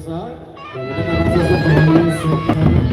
pemirsa. Dan kita akan langsung kembali sekarang.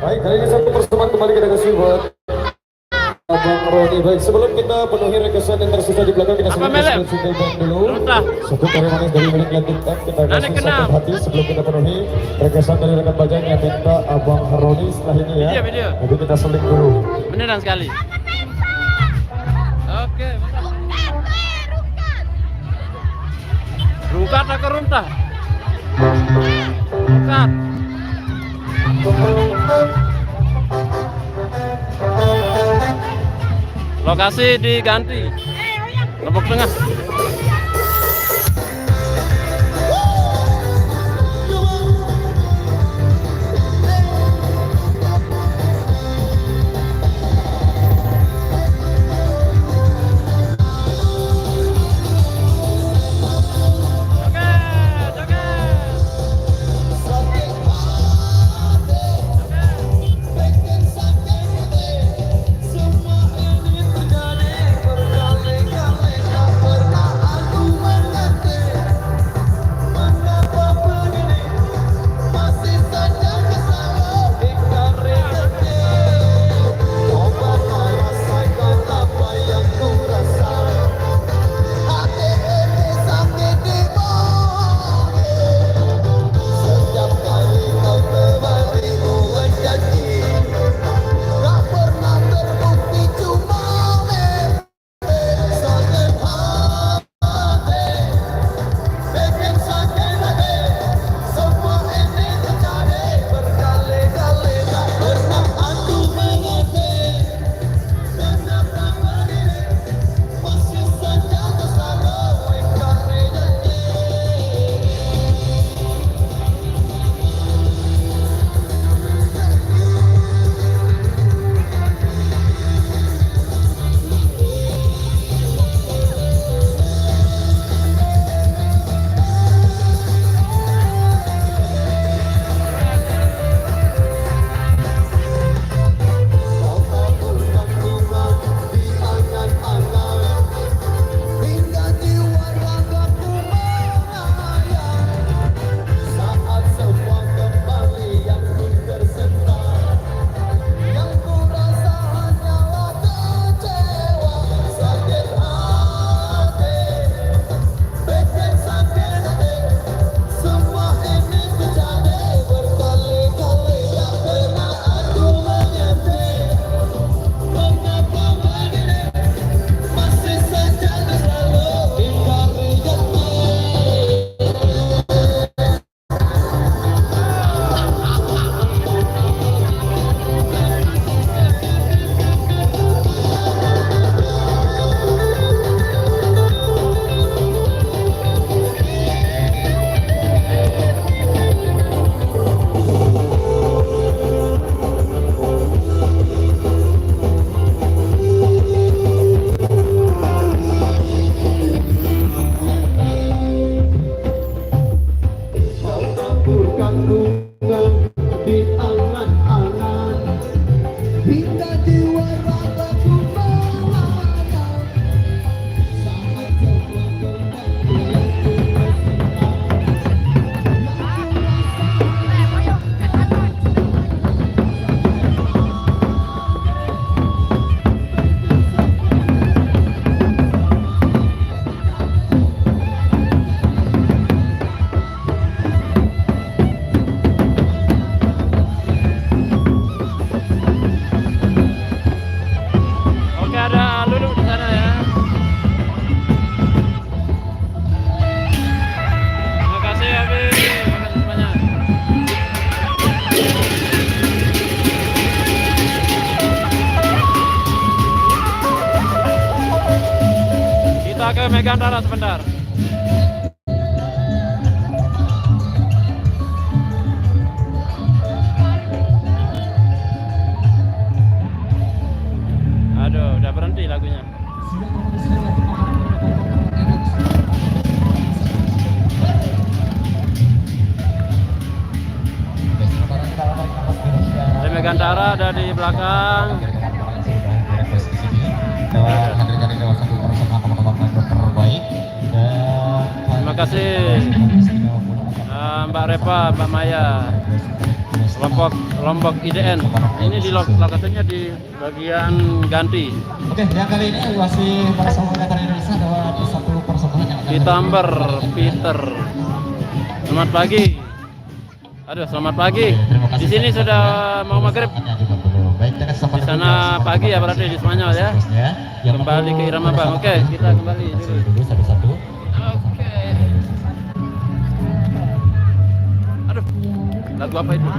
Baik, hari ini satu pertemuan kembali kita kasih buat Abang Roni. Baik, sebelum kita penuhi rekesan yang tersisa di belakang, kita simak single band dulu. Satu karya manis dari milik Latintak, kita kasih sakit hati sebelum kita penuhi rekesan dari rekan bajang yang minta Abang Roni setelah ini ya. Jadi kita seling dulu. Beneran sekali. Oke, Rukat atau runtah? Rukat. Lokasi diganti. Lombok Tengah. Kita ke Megantara sebentar. Aduh, udah berhenti lagunya. Megantara ada di belakang. Terima kasih. Mbak Repa, Mbak Maya. Lombok IDN. Ini di lokasinya di bagian ganti. Oke, yang kali ini masih bersama Angkatan Indonesia ada satu persembahan yang akan Pitamber Peter. Selamat pagi. Aduh, selamat pagi. Di sini sudah mau maghrib. Di sana pagi ya berarti di Spanyol ya. Kembali ke irama Bang. Oke, kita kembali dulu satu-satu. Oke. Aduh, lagu apa itu?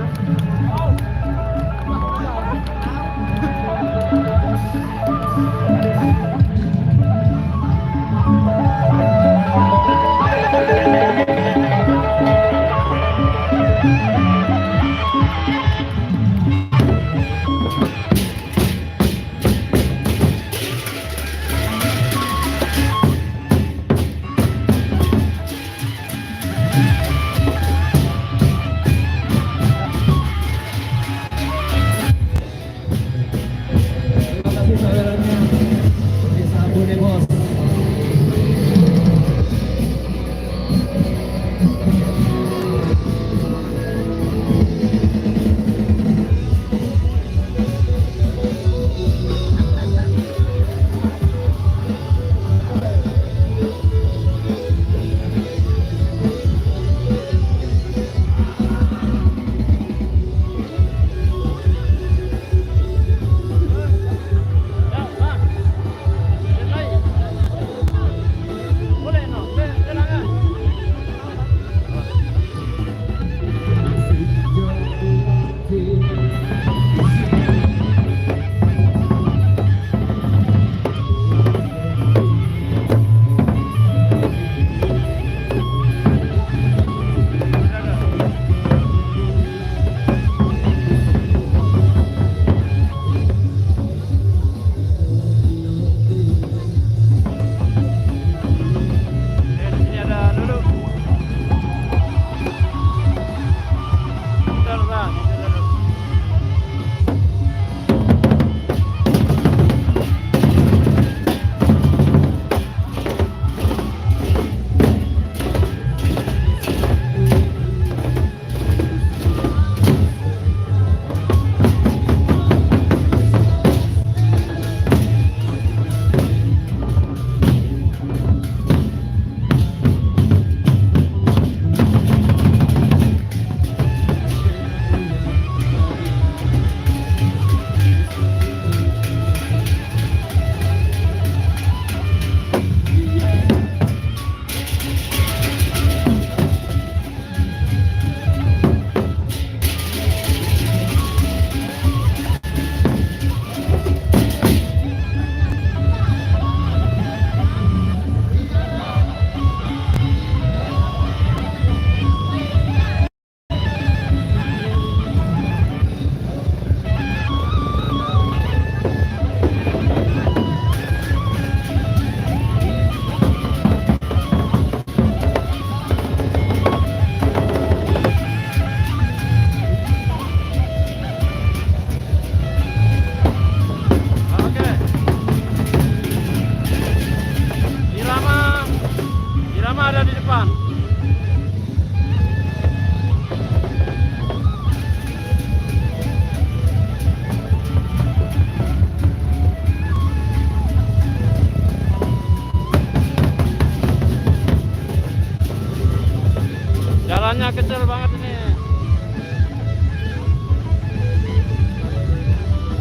Jalannya kecil banget ini.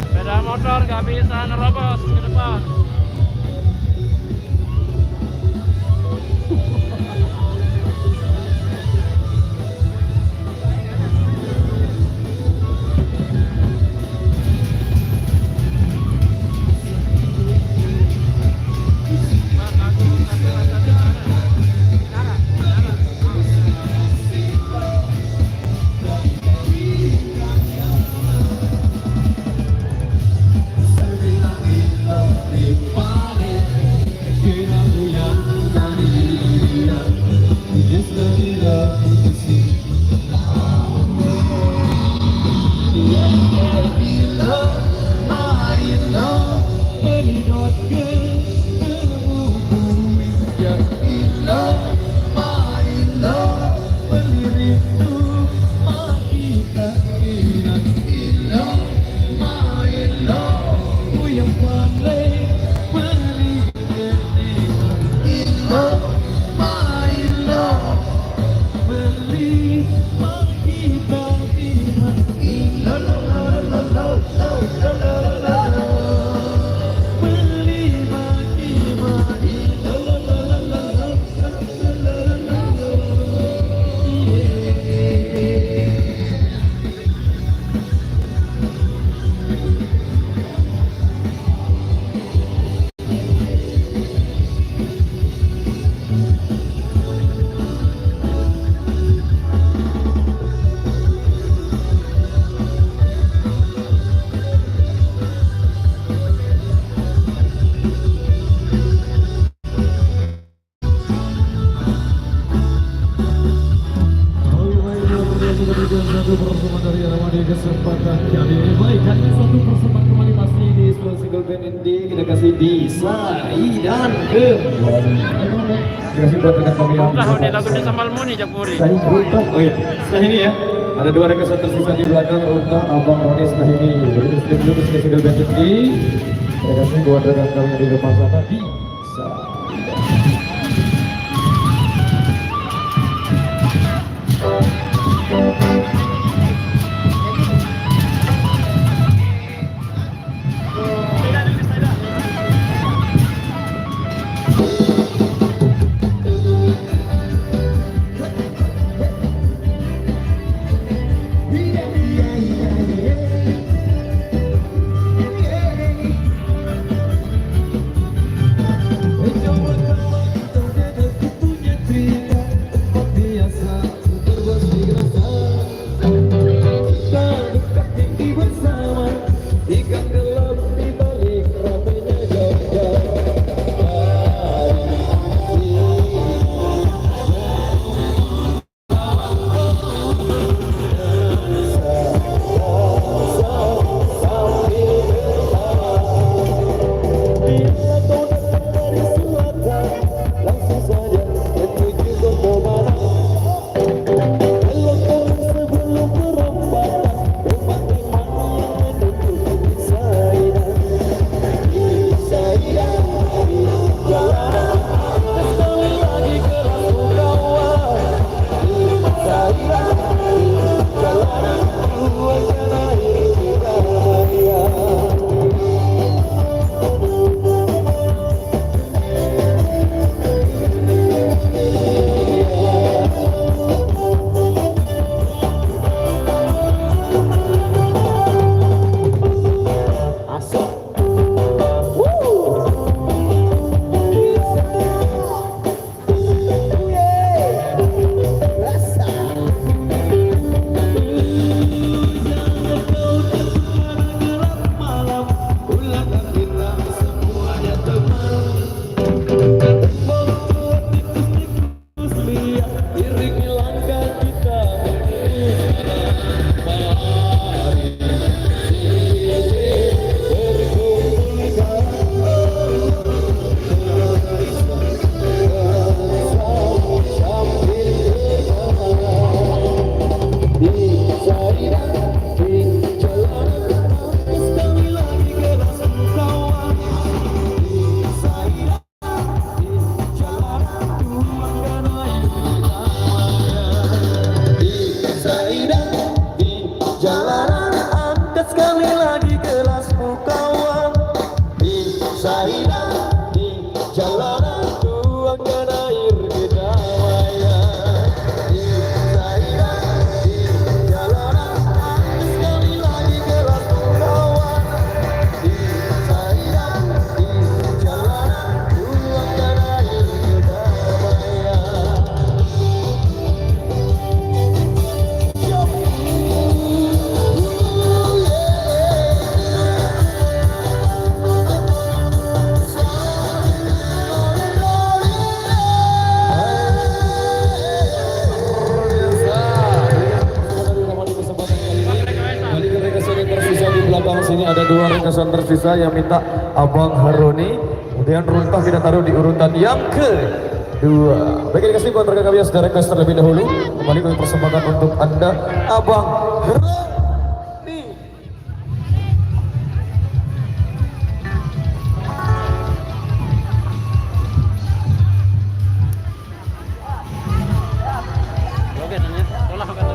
Sepeda motor nggak bisa nerobos ke depan. satu persembahan dari Arema di kesempatan kali ini. Baik, hanya satu persembahan kembali masih di sebuah single band indie. Kita kasih di Sari dan kembali. Terima kasih buat rekan kami yang Lah, ini lagu di Sambal Muni Jak Muri. saya untuk, oh iya, setelah ini ya. Ada dua rekan tersisa di belakang untuk Abang Roni setelah ini. Jadi stay dulu ke single band indie. Terima kasih buat rekan kami yang di depan sana di Sari. Sini ada dua ringkasan tersisa yang minta Abang Haroni, kemudian Runtah kita taruh di urutan yang kedua. Baik, terima kasih buat rekan kami yang sudah request terlebih dahulu. Kembali kami persembahkan untuk Anda Abang Haroni. Oke, nanya. Tolak kata.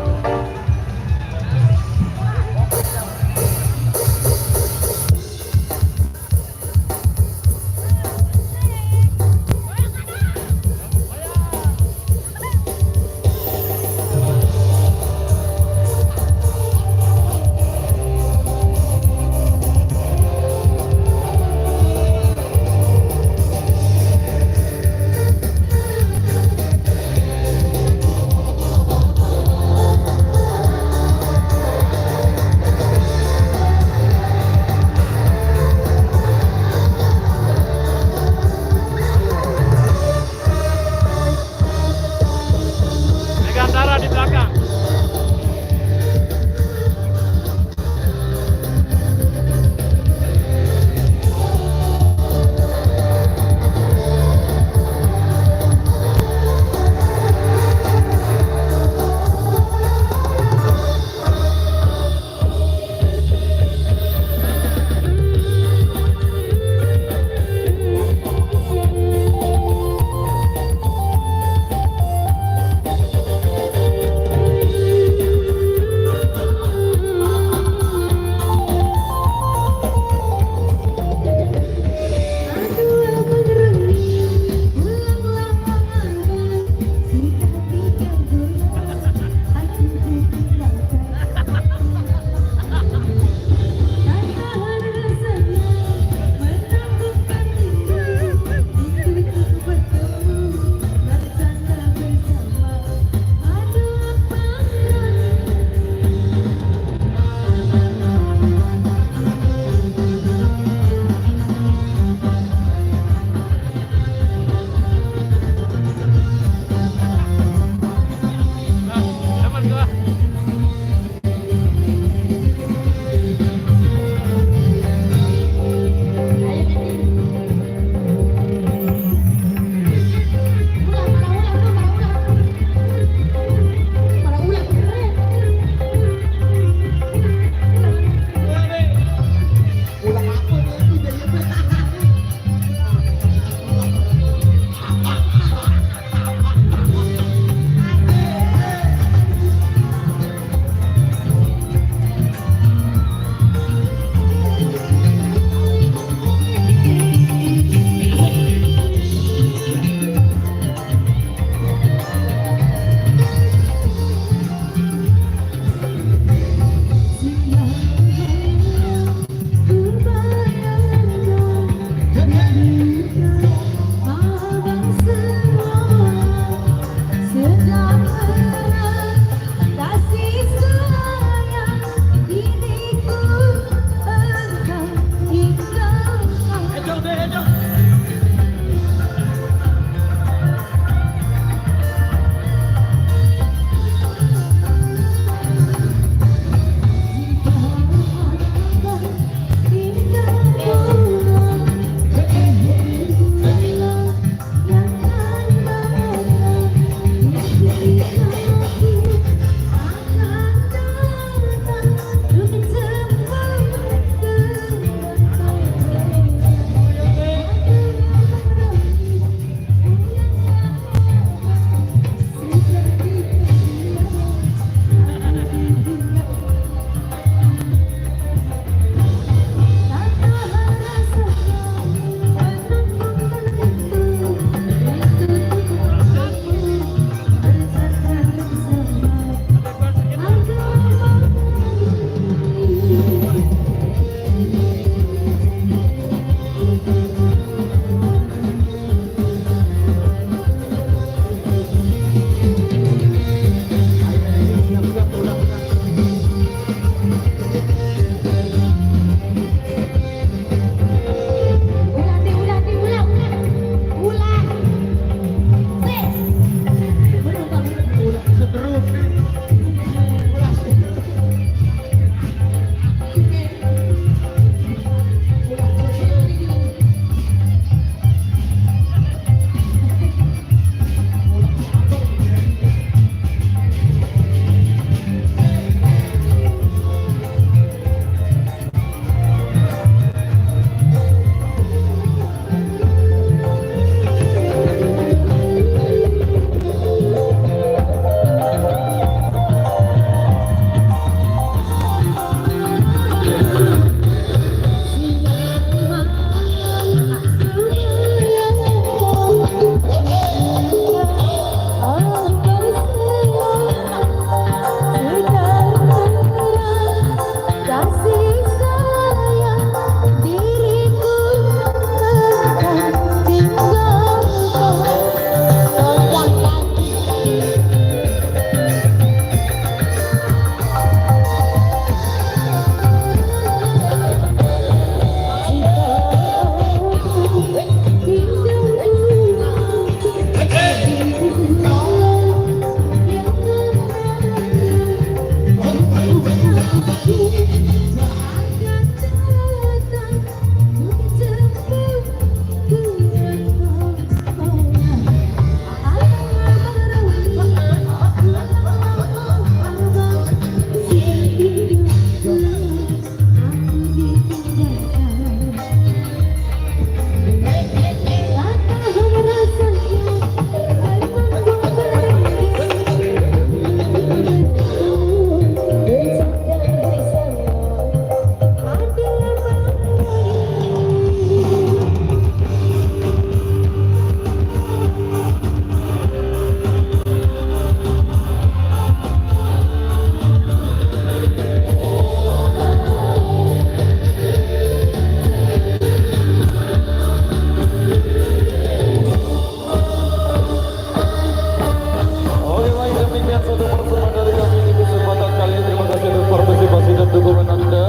Oke baik, demikian satu pertemuan dari kami di kesempatan kali ini. Terima kasih atas partisipasi dan dukungan Anda.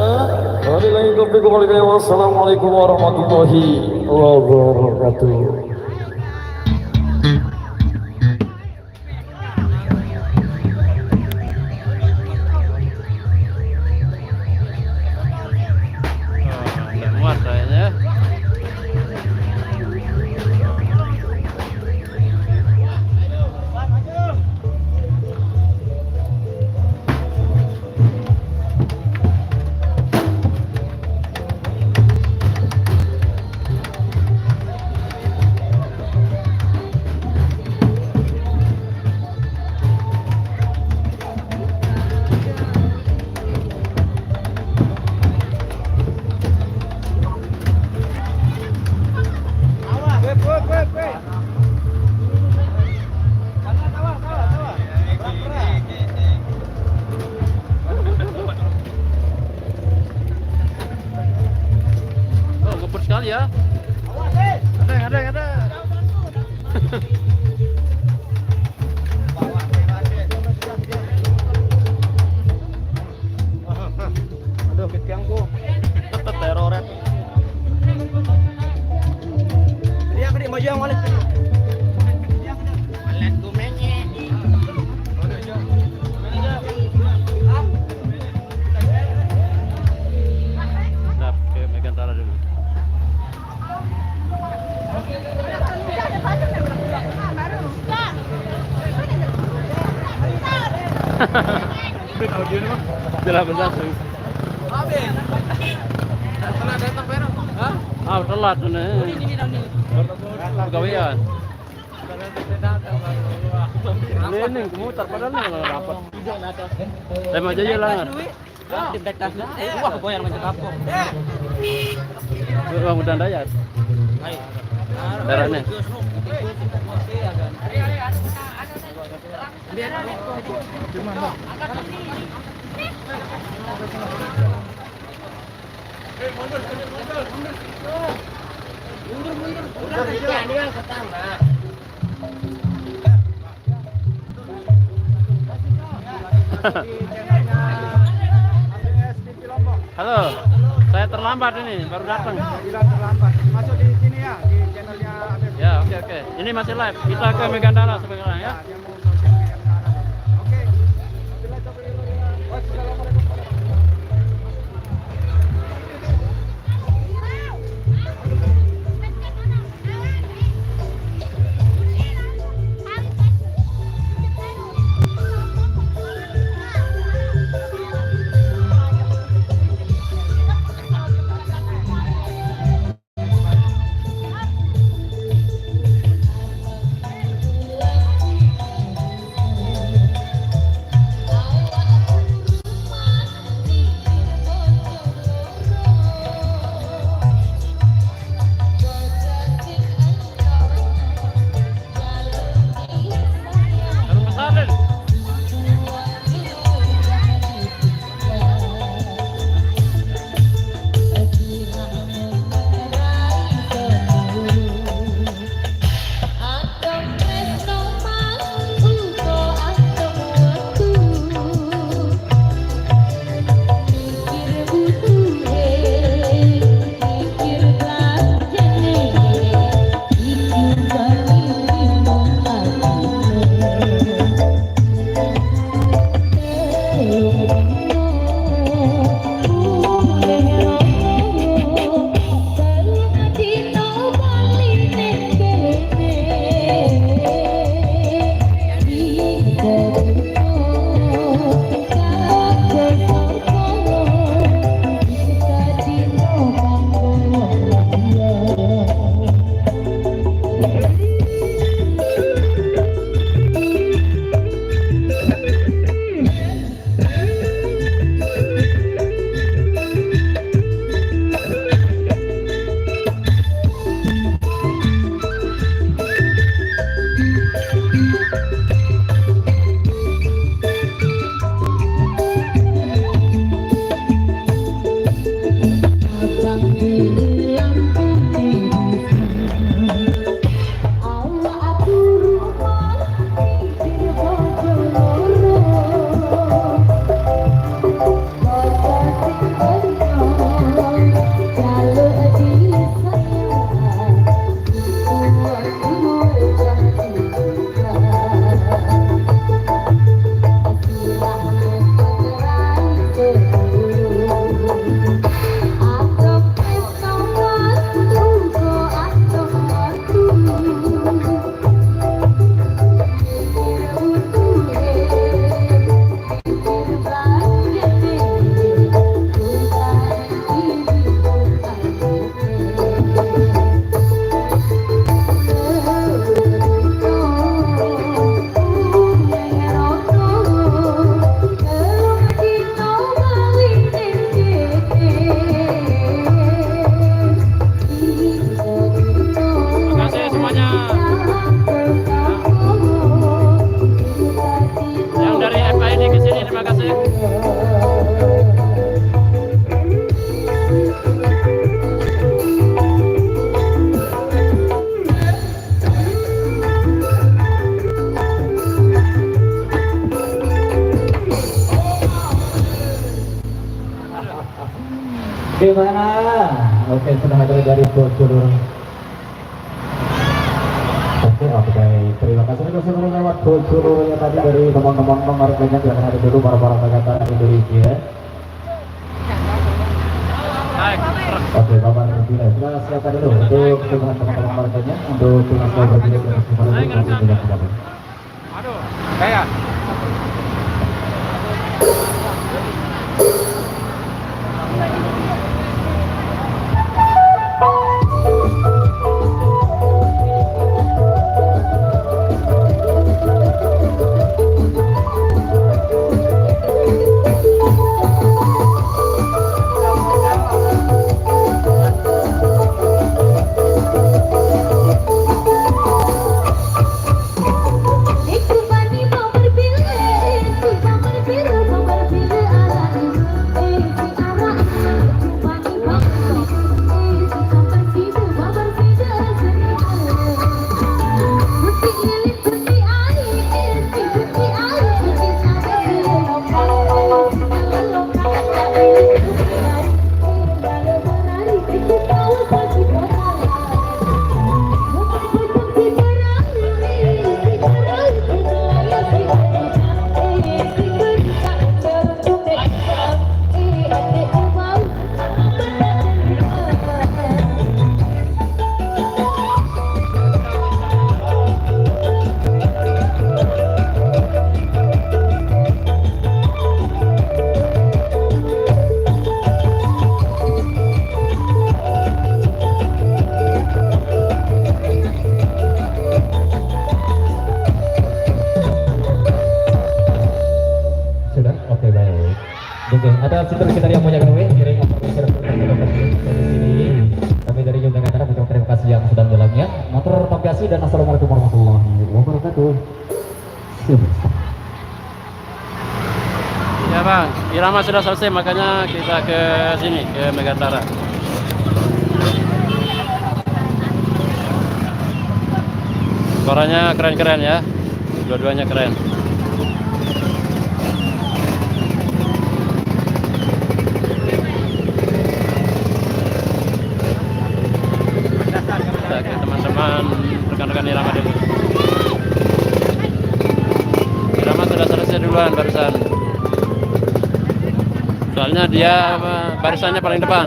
Wabillahi taufiq wal hidayah. Wassalamualaikum warahmatullahi wabarakatuh. Nggak muat kayaknya. Oh, ngebut sekali ya. Ada. Aduh, kitangku. Teroret. Dia kena maju yang walet. Nah, oke, megang tara dulu. Jelas benar sih. Ah, telat nih. Pegawaian. Ini kemutar padahal nggak dapat. Tema aja lah. Wah, boyang macam kapok. Uang udah dayat. Darahnya. Halo, saya terlambat ini, baru datang. Bila terlambat, masuk di sini ya, di channelnya Abel. Ya, oke. Ini masih live. Kita ke Megandala sekarang ya. Dia mau sosial media ke arah. Oke. Wassalamualaikum. Di mana? Oke, sudah ada dari Bocor. Oke, baik. Terima kasih sudah lewat Bocor tadi dari teman-teman nomor banyak yang ada dulu para Megantara Indonesia. Oke, Bapak Rubila, sudah siapkan dulu untuk teman-teman markanya untuk tugas berbeda dengan teman-teman. Aduh, kayak. Oke, ada fitur kita yang punya gawe kirim informasi dari sini. Kami dari Yum Megantara mengucapkan terima kasih yang sudah mendalamnya. Matur terima dan assalamualaikum warahmatullahi wabarakatuh. Ya bang, irama sudah selesai makanya kita ke sini ke Megantara. Suaranya keren-keren ya, dua-duanya keren. Kita ke teman-teman rekan-rekan irama dulu. Irama sudah selesai duluan barusan. Soalnya dia barisannya paling depan.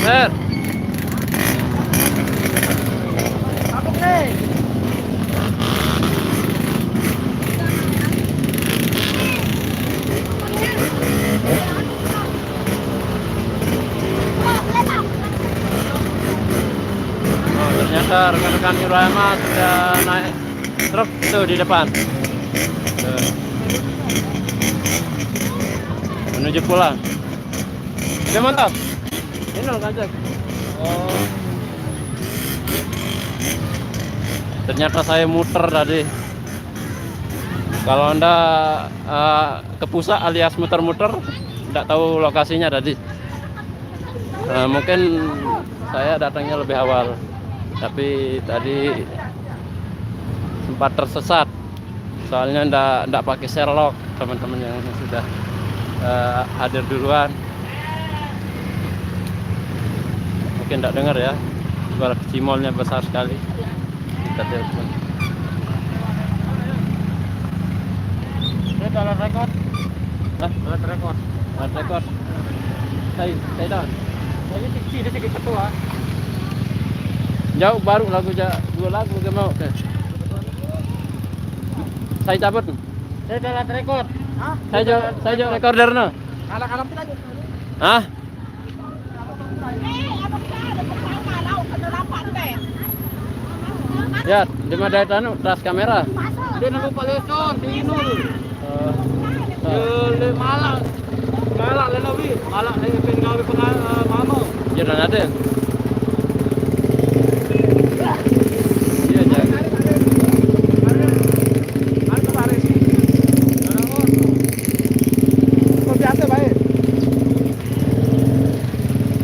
Sir. Ternyata rekan-rekan irama sudah naik truk tuh di depan. Tuh. Menuju pulang. Oke, mantap. Ini loh kajak. Oh. Ternyata saya muter tadi. Kalau Anda ke pusat alias muter-muter, tidak tahu lokasinya tadi. Mungkin saya datangnya lebih awal, tapi tadi sempat tersesat. Soalnya ndak pakai Sherlock, teman-teman yang sudah hadir duluan. Mungkin tidak dengar ya, suara cimolnya besar sekali. Kita telepon. Ini alat rekod. Hah? Alat rekod. Alat rekod. Saya dah. Saya kecil sedikit ketua. Jauh baru lagu dua lagu ke mau. Saya cabut. Saya alat rekod. Hah? Saya recorder no. Alat-alat aja. Hah? Ya, di mana dari anu tas kamera? Dia nunggu Pak Leson di Inul. Oh. Di Malang. Malang lenawi. Malang pengawe mama. Ya dan ada. Iya, jangan. Ada Paris. Kok biasa baik.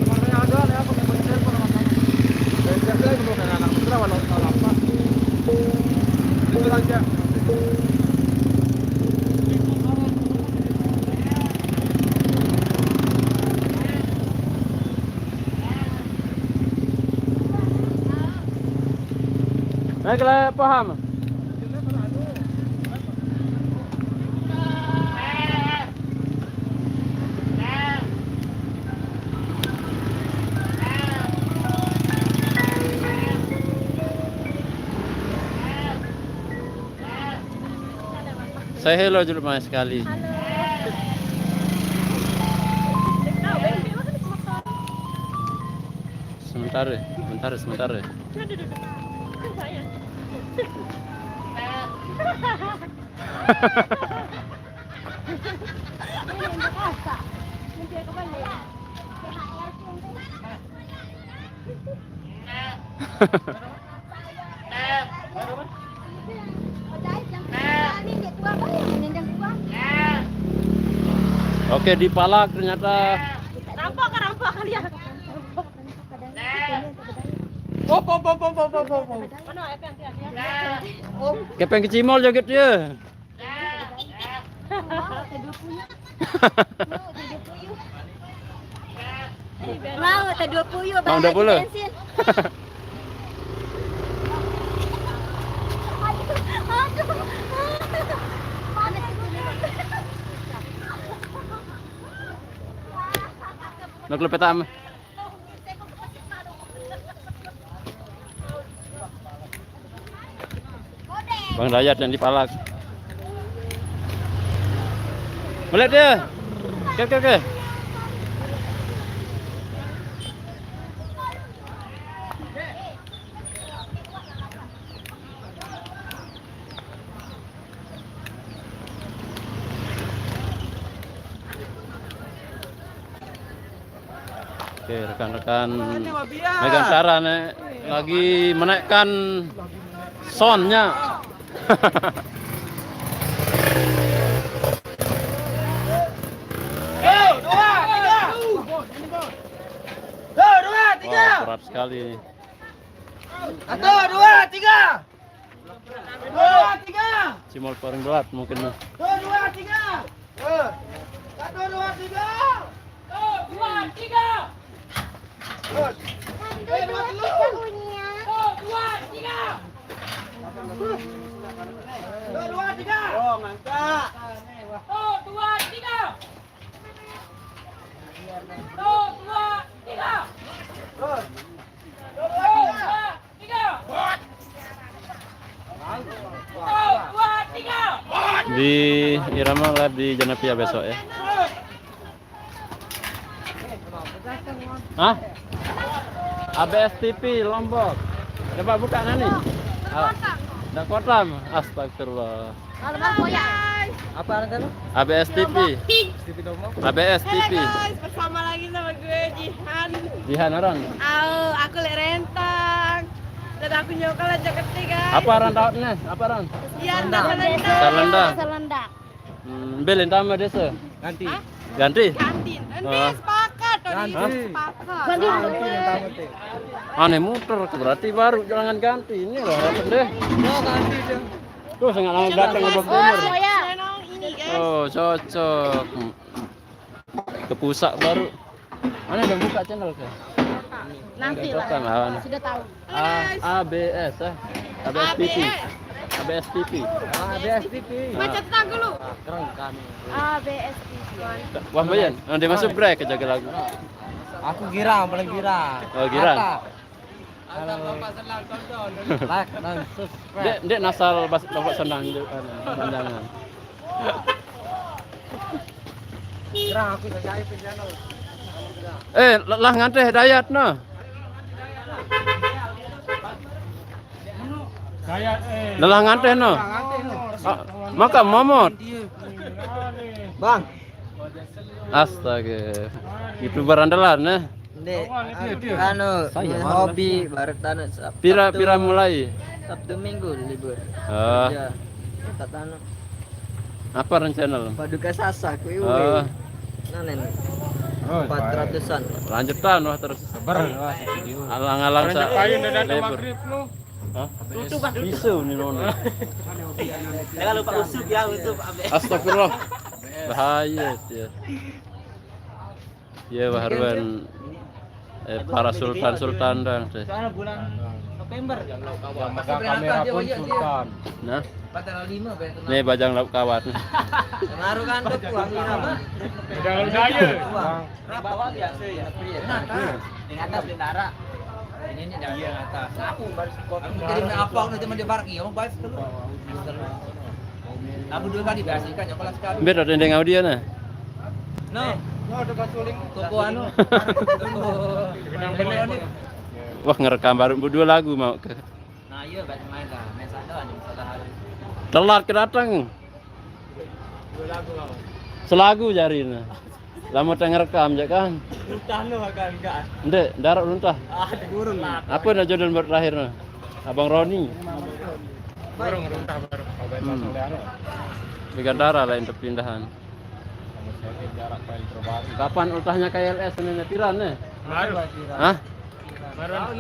Makanya ada ya pakai ponsel pun sama. Dan siapa lagi bukan anak putra walau salah apa. Itu aja. Baiklah, paham. Saya hello dulu mas sekali. Sebentar. Oke, di Palak ternyata. Rampok kalian. Op. Kepeng kecimol joget dia. Mau teh 20 Mau 20? bensin. Nak lu petam. Bang Dayat yang di Palak. Melihat dia. Oke. Oke, rekan-rekan megang cara nih lagi menaikkan soundnya. Wah, berat sekali ini. 1, 2, 3. 2, 3. Cimol paling berat mungkin. 2, 3. 1, 2, 3. 2, 3. Oh, mantap. 2, 3. Di Irama live di Janapia besok ya. Hah? ABS TV Lombok. Coba buka nani. Dak kotam. Astagfirullah. Apa ada lu? ABS TV. TV Domok. ABS TV. Guys, bersama lagi sama gue Jihan. Jihan orang. Aku lek rentang. Dan aku nyokal aja ketiga. Apa ran tautnya? Apa ran? Jihan Salenda. Salenda. Belin tama desa. Ganti. Ganti. Kantin. Oh. Nanti sepakat. Ganti. Sepakat. Ganti yang tamu teh. Aneh muter berarti baru jangan ganti. Ini loh rapet deh. Oh, ganti dia. Tuh sangat lama datang ke Bogor. Channel ini guys. Oh, cocok. Ke pusat baru. Mana udah buka channel ke? Nanti Bukan, lah. ah, Sudah tahu. ABS ABS TV. ABS TV. ABS TV. Baca tentang dulu. Keren kan. ABS TV. Wah, Bayan. Nanti masuk break jaga lagu. Aku girang, paling girang. Oh, girang. Kalau like dan subscribe. Dek nasal bapak senang panjangan. Girang aku jadi channel. Lah nganteh dayat no. Lelah nganteh no. Maka momot. Bang. Astaga. YouTuber andalan nah. Dek, anu, hobi baru tanu Pira mulai. Sabtu Minggu libur. Oh, Ya. Kata anu, apa rencana lo? paduka sasak kuwi. Oh, Nanen. 400-an. lanjutan wah terus. Alang-alang sa. Libur. Hah? Bisu nih nona. Jangan lupa usuk ya, usuk abe. Astagfirullah. Bahaya ya. Ya baharuan para sultan dan teh. Bulan November. Kamera pun sultan. Nah, 405 ben. nih bajang lauk kawat. Ngaruh kan tuh uang ini mah. Jangan daya. Bawa biasa ya. Di atas bendara. Ini di atas. Aku baru kota. Kirim apa nanti mau dibarak ya, mau baik dulu. Abu dulu kan dibiasikan ya kelas sekali. Biar ada dendeng audio nah. No. Toko anu. Wah ngerekam baru berdua lagu mau ke. Nah, iya baik main lah. Main satu aja satu. Telat kedatang. Selagu jarina. Lama tengah rekam ya kan. Luntah lu akan enggak. Ndek, darat luntah. Digurung lah. Apa nak jodoh terakhir nah? Abang Roni. Burung runtah baru. Bigandara lain perpindahan. Kapan ultahnya KLS sebenarnya piran nih? Baru. Hah?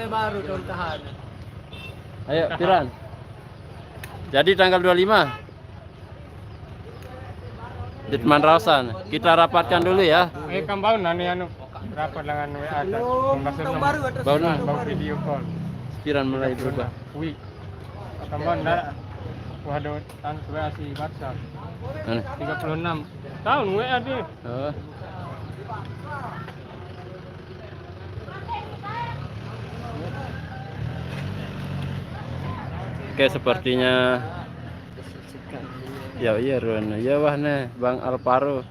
Baru ultahan. Ayo piran. Jadi tanggal 25. Di Taman Rausan. Kita rapatkan dulu ya. Kambau nani anu rapat dengan WA dan Bau nah. bau video call. Piran mulai berubah. Wih. Kambau ndak. Waduh, anu WA si WhatsApp. Mana? 36 tahun WA dia. Oh. Oke, sepertinya ya iya Ruan. Ya wah nih Bang Alvaro.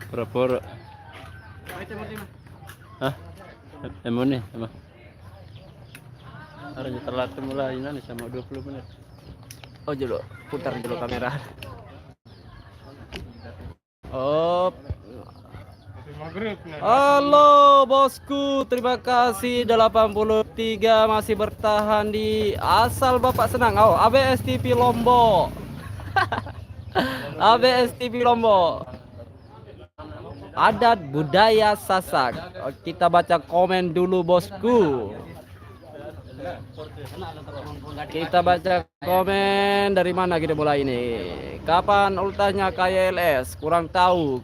Pura-pura. Hah? Emang nih, emang. Harusnya telat mulai ini sama 20 menit. Oh jelo, putar jelo kamera. Oh, Maghrib. halo bosku, terima kasih 83 masih bertahan di asal Bapak Senang. Oh, ABS TV Lombok. ABS TV Lombok. Adat budaya Sasak. Oh, kita baca komen dulu bosku. Kita baca komen dari mana kita mulai ini. Kapan ultahnya KLS? Kurang tahu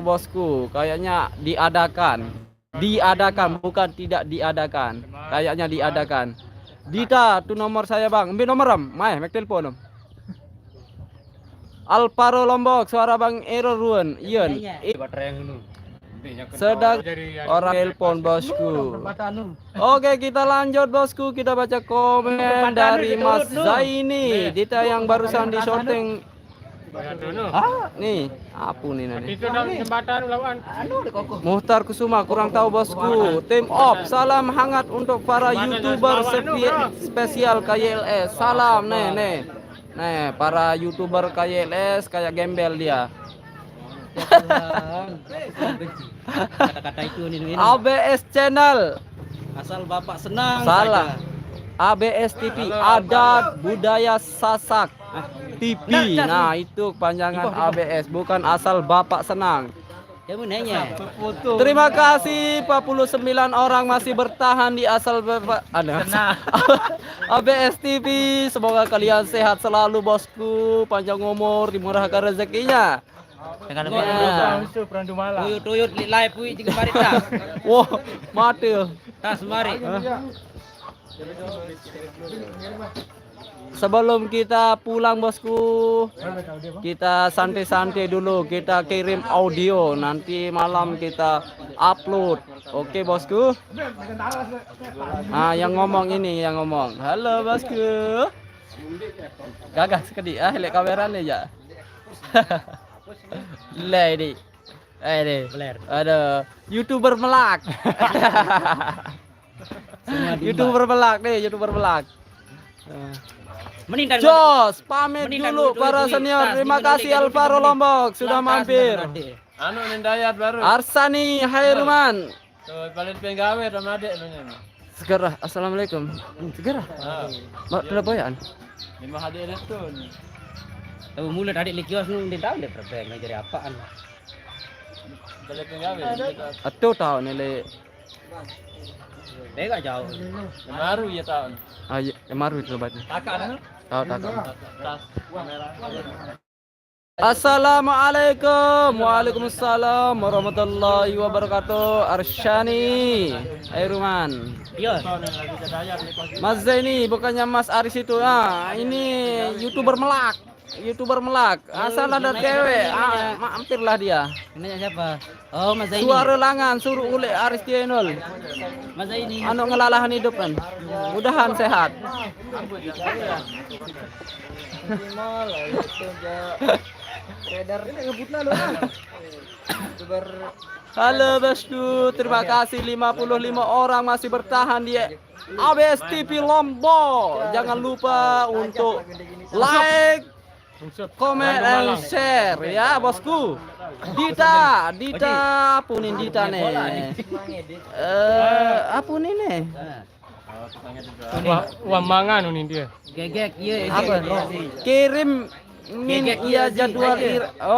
bosku. Kayaknya diadakan bukan tidak diadakan. Kayaknya diadakan. Dita, tu nomor saya bang. Ambil nomor ram. Mai, mek telepon. Alvaro Lombok, suara bang error ruan. Ian. Sedang orang telepon bosku. Oke, kita lanjut bosku. Kita baca komen dari Mas Zaini. Dita yang barusan di shooting. Nih, apa nih nanti? Itu dalam jembatan lawan. Muhtar Kusuma, kurang tahu bosku. Tim op, salam hangat untuk para YouTuber spesial KYLS. Salam, nih, para YouTuber KYLS kayak gembel dia. Kata-kata itu ini. ABS channel. Asal Bapak senang. Salah. ABS TV, Adat Budaya Sasak TV. Nah, itu kepanjangan ABS, bukan asal Bapak senang. Terima kasih 49 orang masih bertahan di asal Bapak ABS TV. Semoga kalian sehat selalu bosku, panjang umur, dimurahkan rezekinya. Dengan tuyut live wi jeung barita. Wah, mati. Tas mari. Sebelum kita pulang bosku, kita santai-santai dulu, kita kirim audio, nanti malam kita upload. Oke bosku. Nah, yang ngomong ini, yang ngomong. Halo bosku. Gagah sekali, lek kamera nih ya. Lady. Deh. Ada YouTuber melak. YouTuber melak nih, YouTuber melak. Jos, pamit dulu para senior. Terima kasih Alvaro Lombok sudah mampir. Anu nindayat baru. Arsani Hairuman. Tuh, paling penggawe sama adik lu nya. Segera, assalamualaikum. Segera. Mak Telaboyan. 5 hadiah itu. Tahu mulut adik di kios nu dia tahu dia perpeng jadi apaan. Paling penggawe. Atuh tahu nilai Dia enggak jauh. Baru ya tahun. ayo maru itu lebatnya. Kakak anu. Tahu tahu. Tas kamera. Assalamualaikum. Waalaikumsalam warahmatullahi wabarakatuh. Arsyani Hairuman. Iya. Mas Zaini bukannya Mas Aris itu. Ini YouTuber melak. YouTuber melak. Asal ada cewek. Mampirlah dia. Nanya siapa? Oh, Mas Zaini. Suara langan suruh ule Aris Tienol. Mas Zaini. Anu ngelalahan hidup kan. Mudahan sehat. Halo Bosku, terima kasih 55 orang masih bertahan di ABS TV Lombok. Jangan lupa untuk like, comment, and share ya bosku. Dita, apunin Dita nih. Apunin nih. Uang mangan ini dia. Gegek iya. Apa? Kirim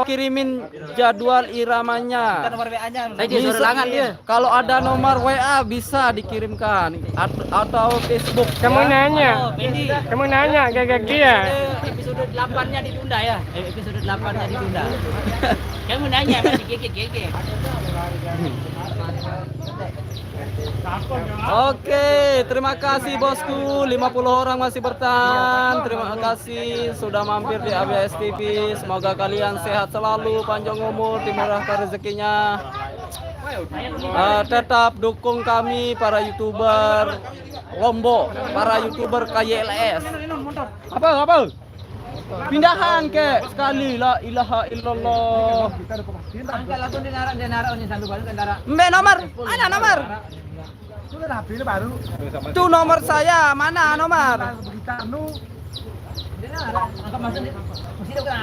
kirimin jadwal iramanya. Nomor WA-nya. Kalau ada nomor WA bisa dikirimkan atau Facebook. Kamu nanya. Oh, Bendi. Kamu nanya gagak dia. Episode 8-nya ditunda ya. Episode 8-nya ditunda. Kamu nanya masih gegek. Oke, terima kasih bosku. 50 orang masih bertahan. Terima kasih sudah mampir di ABS TV. Semoga kalian sehat selalu, panjang umur, dimurahkan rezekinya. Tetap dukung kami para YouTuber Lombok, para YouTuber KYLS. Apa? Pindahan ke sekali la ilaha illallah. Angkat langsung dinara ini satu baru dinara. Mbak nomor, ada nomor. Tuh nomor saya, mana nomor?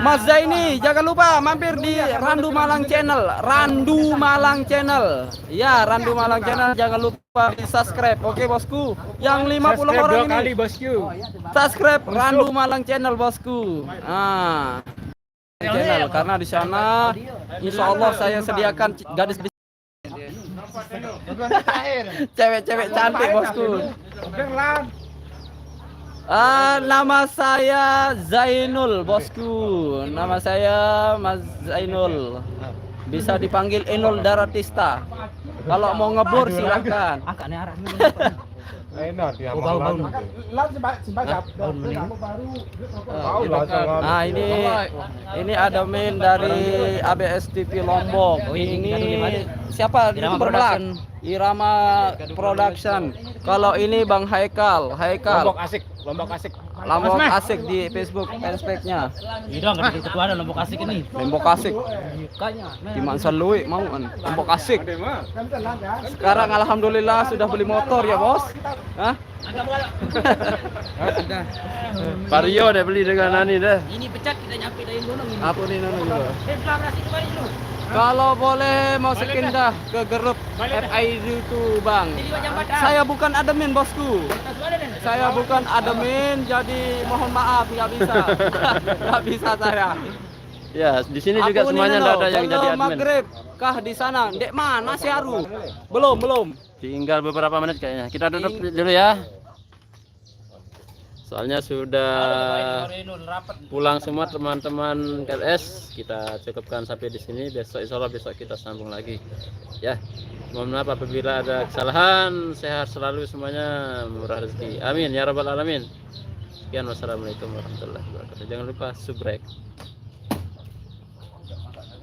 Mas Zaini, jangan lupa mampir di Randu Malang Channel. Ya, Randu Malang Channel, jangan lupa di subscribe. Oke bosku. Yang 50 orang ini bosku. subscribe Randu Malang Channel bosku. Channel karena di sana insya Allah saya sediakan gadis cewek-cewek cantik bosku. Nama saya Zainul bosku. Nama saya Mas Zainul. Bisa dipanggil Enol Daratista. Kalau mau ngebor silakan. Bau. Nah ini admin dari ABS TV Lombok. Ini siapa? Irama YouTuber Melak. Irama Production. Kalau ini Bang Haikal. Lombok Asik di Facebook fanspage-nya. Iya dong, ada ketua ada Lombok Asik ini. Lombok Asik. Di Mansan Lui mau kan? Lombok Asik. Sekarang alhamdulillah sudah beli motor ya, Bos. Hah? Vario deh beli dengan Nani deh. Ini pecat kita nyampe dari gunung ini. Apa nih Nani juga? Deklarasi kembali dulu. Kalau boleh mau skin dah ke grup FID itu Bang. Saya bukan admin bosku. Saya bukan admin, jadi mohon maaf nggak bisa. Nggak bisa saya. Ya, di sini juga semuanya nggak ada yang jadi admin. Maghrib kah di sana? Dek mana si Aru? Belum. Tinggal beberapa menit kayaknya. Kita tutup dulu ya. Soalnya sudah pulang semua teman-teman KLS. Kita cukupkan sampai di sini. Besok insya Allah besok kita sambung lagi. Ya, mohon maaf apabila ada kesalahan. Sehat selalu semuanya, murah rezeki. Amin ya rabbal alamin. Sekian, wassalamualaikum warahmatullahi wabarakatuh. Jangan lupa subrek.